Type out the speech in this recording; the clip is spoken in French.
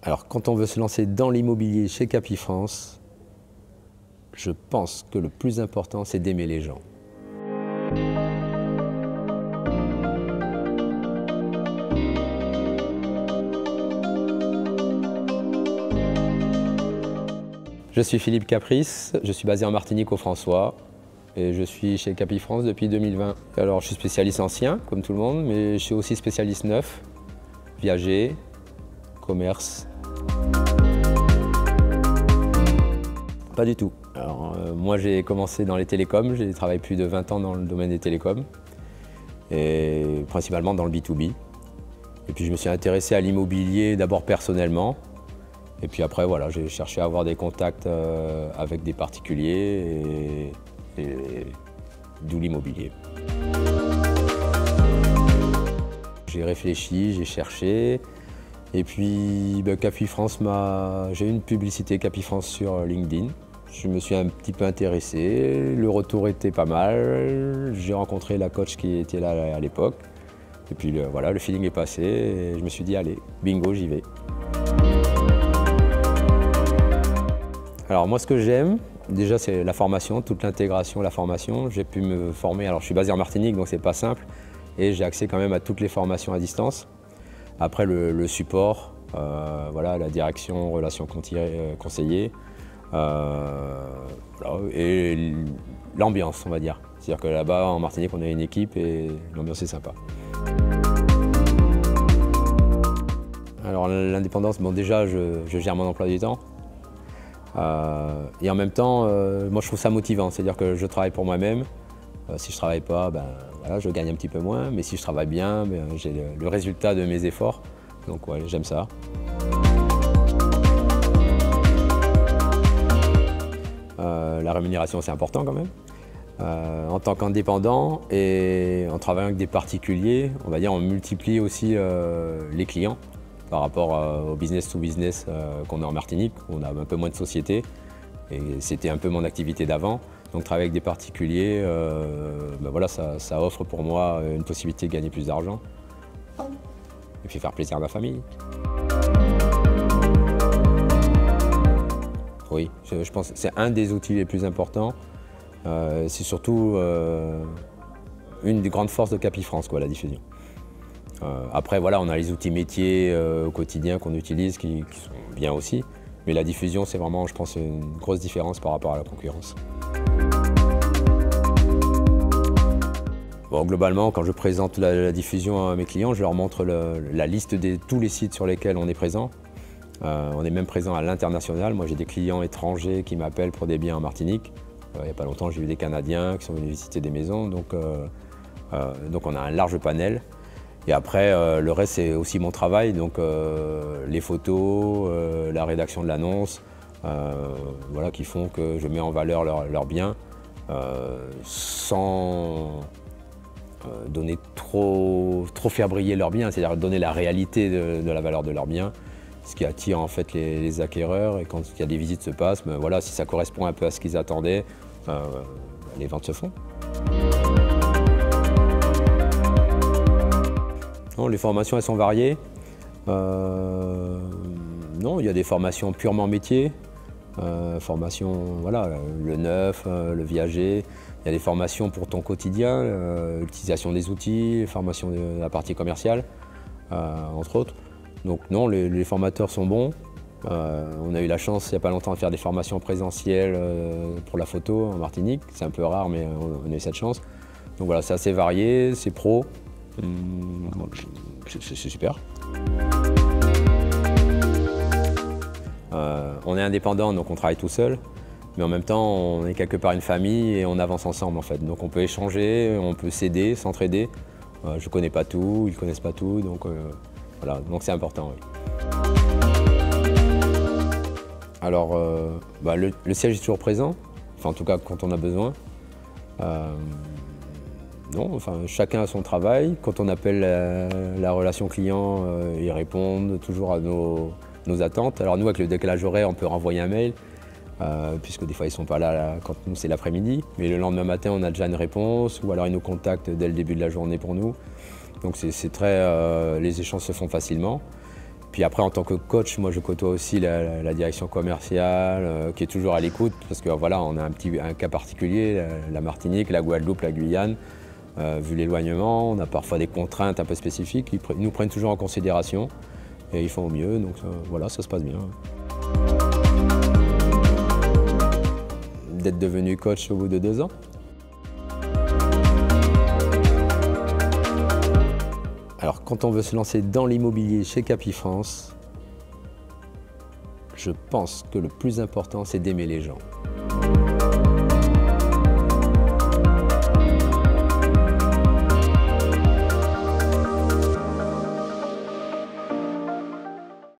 Alors, quand on veut se lancer dans l'immobilier chez Capifrance, je pense que le plus important, c'est d'aimer les gens. Je suis Philippe Caprice, je suis basé en Martinique au François et je suis chez Capifrance depuis 2020. Alors, je suis spécialiste ancien, comme tout le monde, mais je suis aussi spécialiste neuf, viager, commerce. Pas du tout. Alors, moi, j'ai commencé dans les télécoms, j'ai travaillé plus de 20 ans dans le domaine des télécoms, et principalement dans le B2B. Et puis je me suis intéressé à l'immobilier d'abord personnellement, et puis après, voilà, j'ai cherché à avoir des contacts avec des particuliers, et d'où l'immobilier. J'ai réfléchi, j'ai cherché, et puis Capifrance j'ai eu une publicité Capifrance sur LinkedIn. Je me suis un petit peu intéressé, le retour était pas mal, j'ai rencontré la coach qui était là à l'époque, et puis voilà, le feeling est passé, et je me suis dit allez, bingo, j'y vais. Alors moi, ce que j'aime, déjà, c'est la formation, toute l'intégration, la formation. J'ai pu me former, alors je suis basé en Martinique, donc c'est pas simple, et j'ai accès quand même à toutes les formations à distance. Après, le support, voilà, la direction, relations conseillers, voilà, et l'ambiance, on va dire. C'est-à-dire que là-bas, en Martinique, on a une équipe et l'ambiance est sympa. Alors l'indépendance, bon déjà, je gère mon emploi du temps. Et en même temps, moi je trouve ça motivant, c'est-à-dire que je travaille pour moi-même. Si je ne travaille pas, voilà, je gagne un petit peu moins, mais si je travaille bien, j'ai le résultat de mes efforts. Donc ouais, j'aime ça. La rémunération, c'est important quand même. En tant qu'indépendant et en travaillant avec des particuliers, on va dire, on multiplie aussi les clients. Par rapport au business to business qu'on a en Martinique, on a un peu moins de sociétés et c'était un peu mon activité d'avant. Donc travailler avec des particuliers, voilà, ça offre pour moi une possibilité de gagner plus d'argent et puis faire plaisir à ma famille. Oui, je pense que c'est un des outils les plus importants. C'est surtout une des grandes forces de Capifrance, la diffusion. Après, voilà, on a les outils métiers au quotidien qu'on utilise qui sont bien aussi. Mais la diffusion, c'est vraiment, je pense, une grosse différence par rapport à la concurrence. Bon, globalement, quand je présente la diffusion à mes clients, je leur montre la liste de tous les sites sur lesquels on est présent. On est même présent à l'international. Moi, j'ai des clients étrangers qui m'appellent pour des biens en Martinique. Il n'y a pas longtemps, j'ai eu des Canadiens qui sont venus visiter des maisons. Donc on a un large panel. Et après, le reste, c'est aussi mon travail, donc les photos, la rédaction de l'annonce, voilà, qui font que je mets en valeur leurs biens sans donner trop faire briller leurs biens, c'est-à-dire donner la réalité de la valeur de leurs biens, ce qui attire en fait les acquéreurs. Et quand il y a des visites se passent, voilà, si ça correspond un peu à ce qu'ils attendaient, les ventes se font. Non, les formations, elles sont variées. Non, il y a des formations purement métiers, formation, voilà, le neuf, le viager. Il y a des formations pour ton quotidien, l'utilisation des outils, formation de la partie commerciale, entre autres. Donc non, les formateurs sont bons. On a eu la chance, il n'y a pas longtemps, de faire des formations présentielles pour la photo en Martinique. C'est un peu rare, mais on a eu cette chance. Donc voilà, c'est assez varié, c'est pro. C'est super. On est indépendant, donc on travaille tout seul, mais en même temps on est quelque part une famille et on avance ensemble en fait. Donc on peut échanger, on peut s'aider, s'entraider. Je ne connais pas tout, ils ne connaissent pas tout, donc voilà, donc c'est important. Oui. Alors le siège est toujours présent, enfin en tout cas quand on a besoin. Non, enfin, chacun a son travail. Quand on appelle la relation client, ils répondent toujours à nos attentes. Alors nous, avec le décalage horaire, on peut renvoyer un mail, puisque des fois, ils ne sont pas là quand nous, c'est l'après-midi. Mais le lendemain matin, on a déjà une réponse, ou alors ils nous contactent dès le début de la journée pour nous. Donc c'est très, les échanges se font facilement. Puis après, en tant que coach, moi je côtoie aussi la direction commerciale qui est toujours à l'écoute parce que voilà, on a un cas particulier, la Martinique, la Guadeloupe, la Guyane. Vu l'éloignement, on a parfois des contraintes un peu spécifiques. Ils nous prennent toujours en considération et ils font au mieux, donc voilà, ça se passe bien. D'être devenu coach au bout de 2 ans. Alors, quand on veut se lancer dans l'immobilier chez Capifrance, je pense que le plus important, c'est d'aimer les gens.